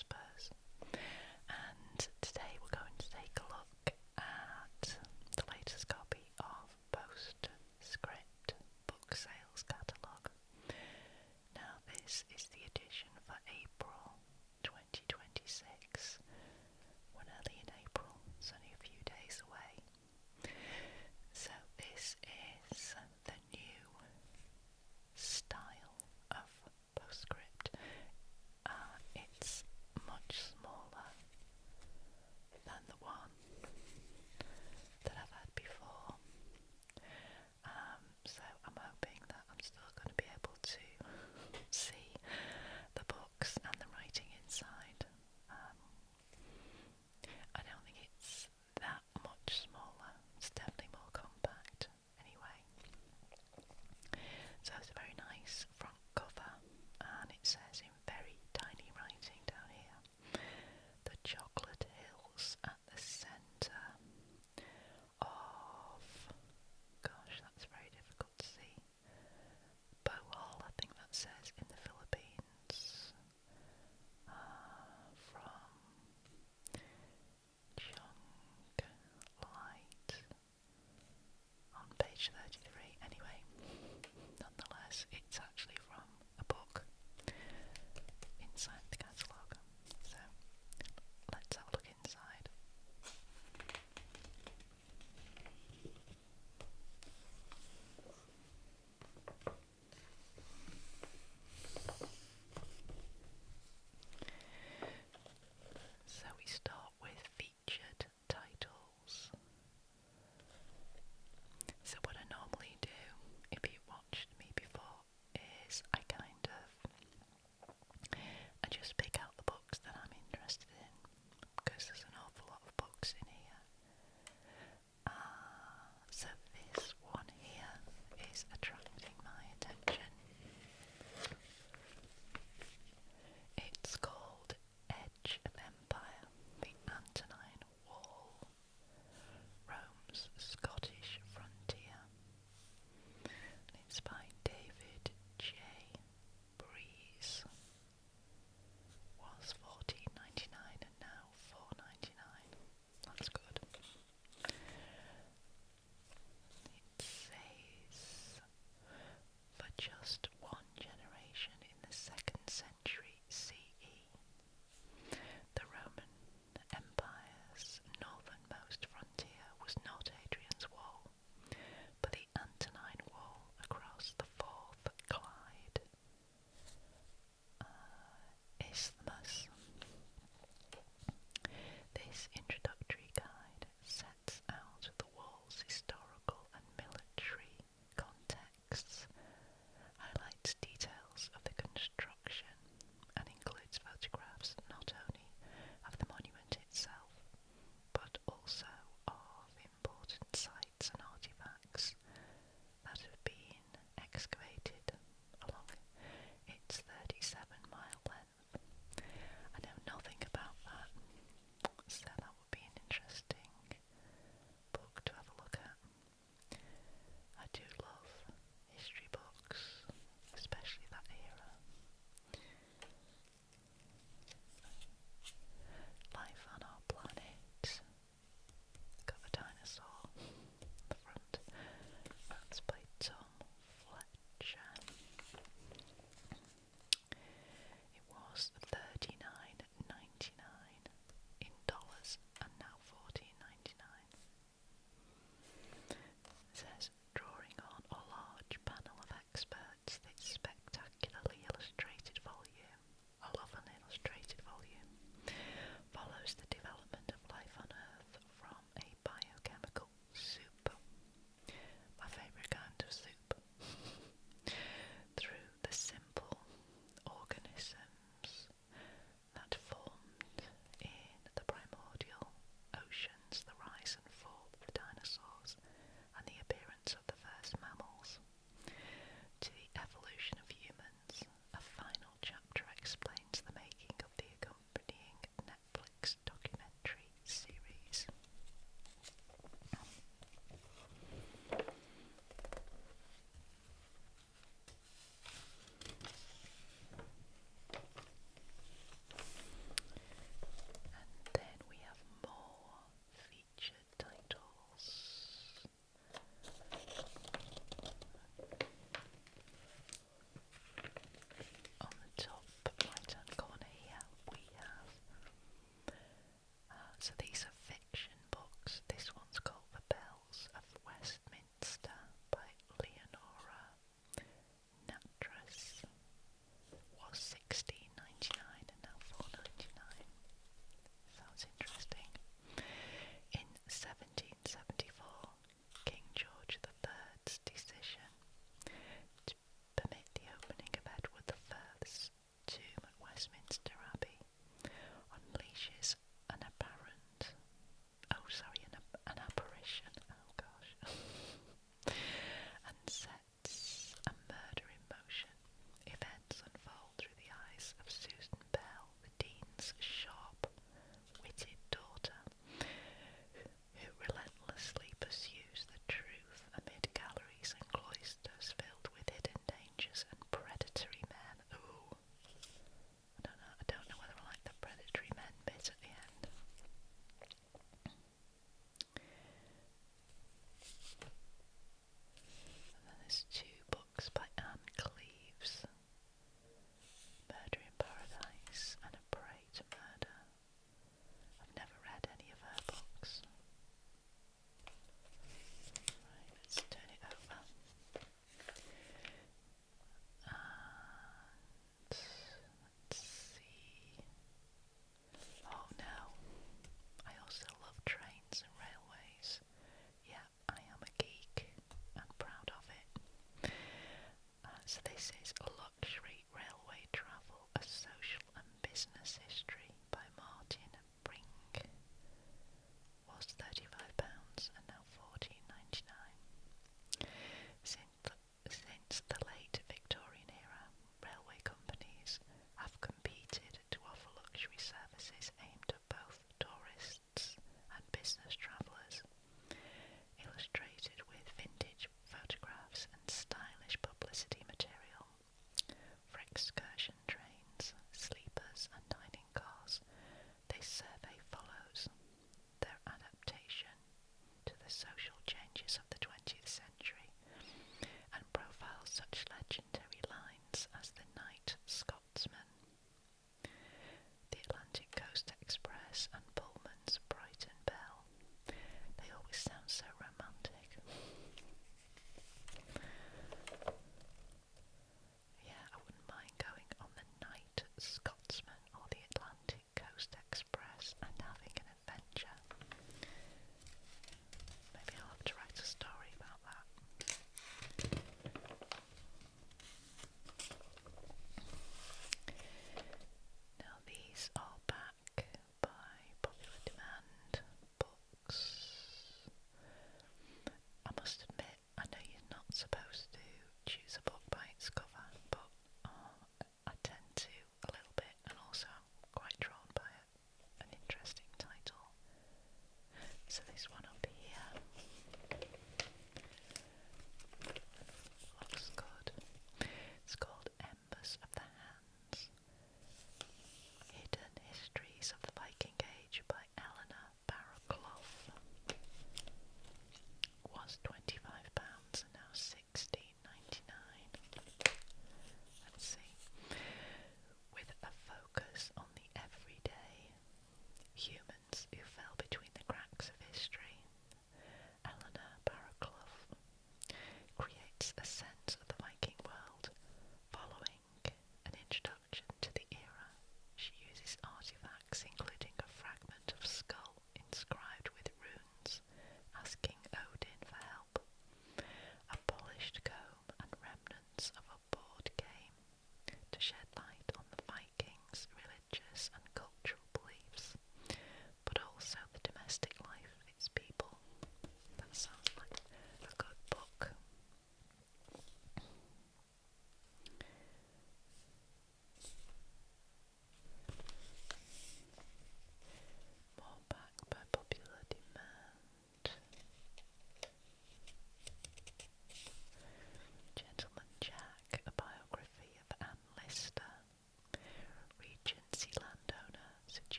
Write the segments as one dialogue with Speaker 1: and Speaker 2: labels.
Speaker 1: Whispers. And today we're going to take a look at the latest copy of Postscript book sales catalogue. Now this is the edition for April 2026. We're nearly in April, it's only a few days away. So this is the new style of Postscript. It's much smaller than the one that I've had before. So I'm hoping that I'm still going to be able to see the books and the writing inside. I don't think it's that much smaller. It's definitely more compact anyway. So it's a very nice front cover, and it says in very tiny writing down here, the chocolate hills at the centre of, gosh, that's very difficult to see, Bohol, I think that says, in the Philippines, from Chung Light on page 33. Anyway, nonetheless, it's actually from a book inside the catalogue. So let's have a look inside. So we start with featured titles. So what I normally do, if you watched me before, is I just pick out the books that I'm interested in, because there's an awful lot of books in here. So this one here is attracting my attention. It's called Edge of Empire, the Antonine Wall, Rome's Scottish Frontier. And it's by David J. Breeze. Was $14.99 and now $4.99. That's good. It says, for just one generation in the 2nd century CE, the Roman Empire's northernmost frontier was not Hadrian's Wall, but the Antonine Wall across the Forth Clyde Isthmus. This introductory guide sets out the wall's historical and military contexts, highlights details of the construction, and includes photographs not only of the monument itself, but also of important sites and artifacts that have been excavated along its 37-mile length. I know nothing about that, so that would be an interesting book to have a look at. I do love history books, especially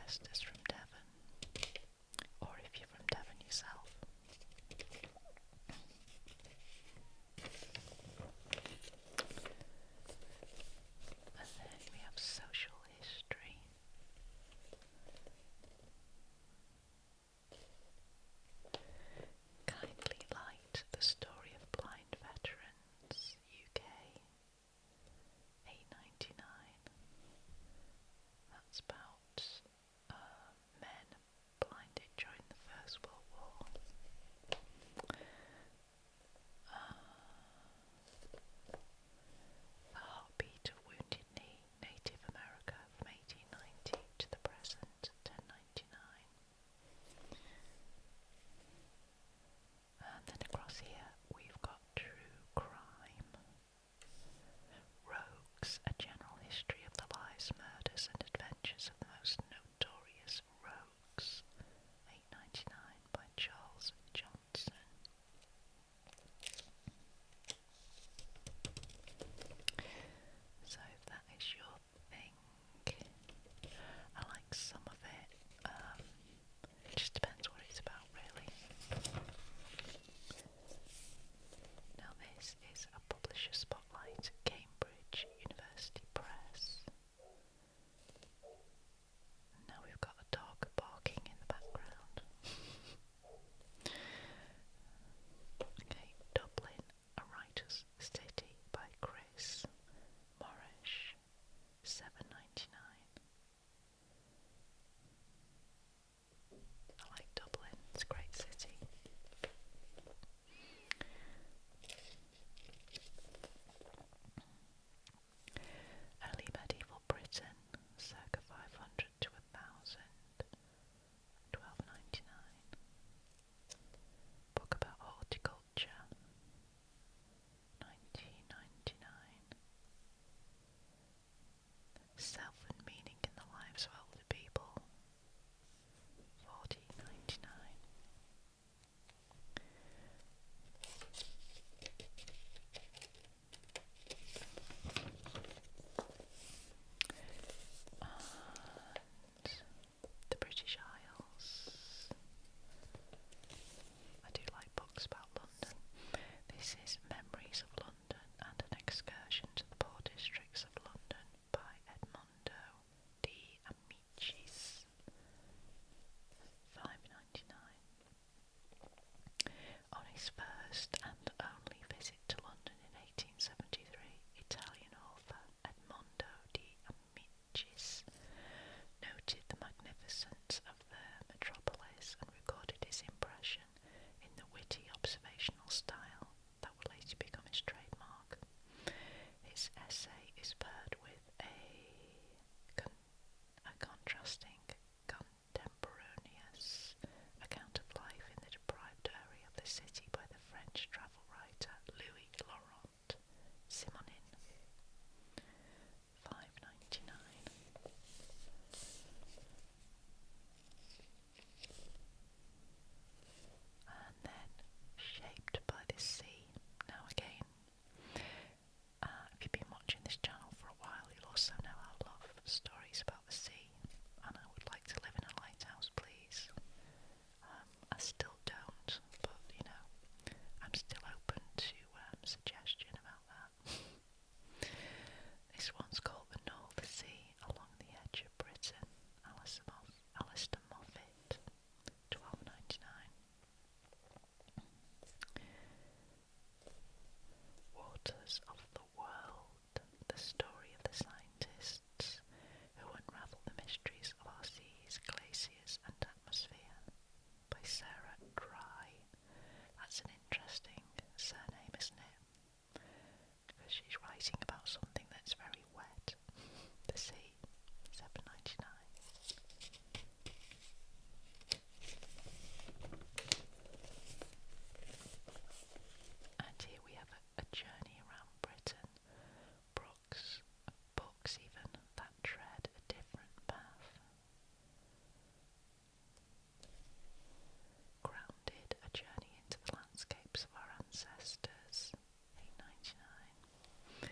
Speaker 1: ancestors from Devon, or if you're from Devon yourself. And then we have social history. Kindly Light, the story of blind veterans, UK, £8.99. That's about men blinded during the First World War. The Heartbeat of Wounded Knee, Native America from 1890 to the present, £10.99. And then across here we've got True Crime. Rogues, a general history of the lives, murders and adventures of the most notorious rogues, £8.99 by Charles Johnson. So if that is your thing, I like some of it. It just depends what it's about, really. Now this is a publisher spotlight, Cambridge University Press. Now we've got a dog barking in the background. Okay, Dublin, A Writer's City by Chris Morrish, £7.99. I like Dublin, it's a great city. Early medieval Britain, circa 500 to 1000, £12.99. Book about horticulture, £19.99. Self and meaning in the lives of older people, £14.99. And the British Isles. I do like books about London. This is Memories of London and an Excursion to the Poor Districts of London by Edmondo de Amicis, £5.99. On his first and only visit to London in 1873, Italian author Edmondo de Amicis noted the magnificence of the metropolis and recorded his impression in the witty observational style that would later become his trademark. His essay is paired with a contrasting, contemporaneous account of life in the deprived area of the city by the French travel writer Louis Laurent Simonin, £5.99. And then Shaped by the Sea. Now again, if you've been watching this channel for a while, you'll also know I love stories about the sea, and I would like to live in a lighthouse, please. I still don't, but you know, I'm still open to suggestion about that. This one's called The North Sea Along the Edge of Britain, Alistair Moffat, £12.99. Waters of the World, the story of the scientists who unravel the mysteries of our seas, glaciers and atmosphere, by Sarah Dry. That's an interesting surname, isn't it? Because she's writing about something that's very wet. The sea, £7.99. And here we have a journey around Britain. Books even that tread a different path. Grounded, a journey into the landscapes of our ancestors, £8.99.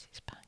Speaker 1: This is by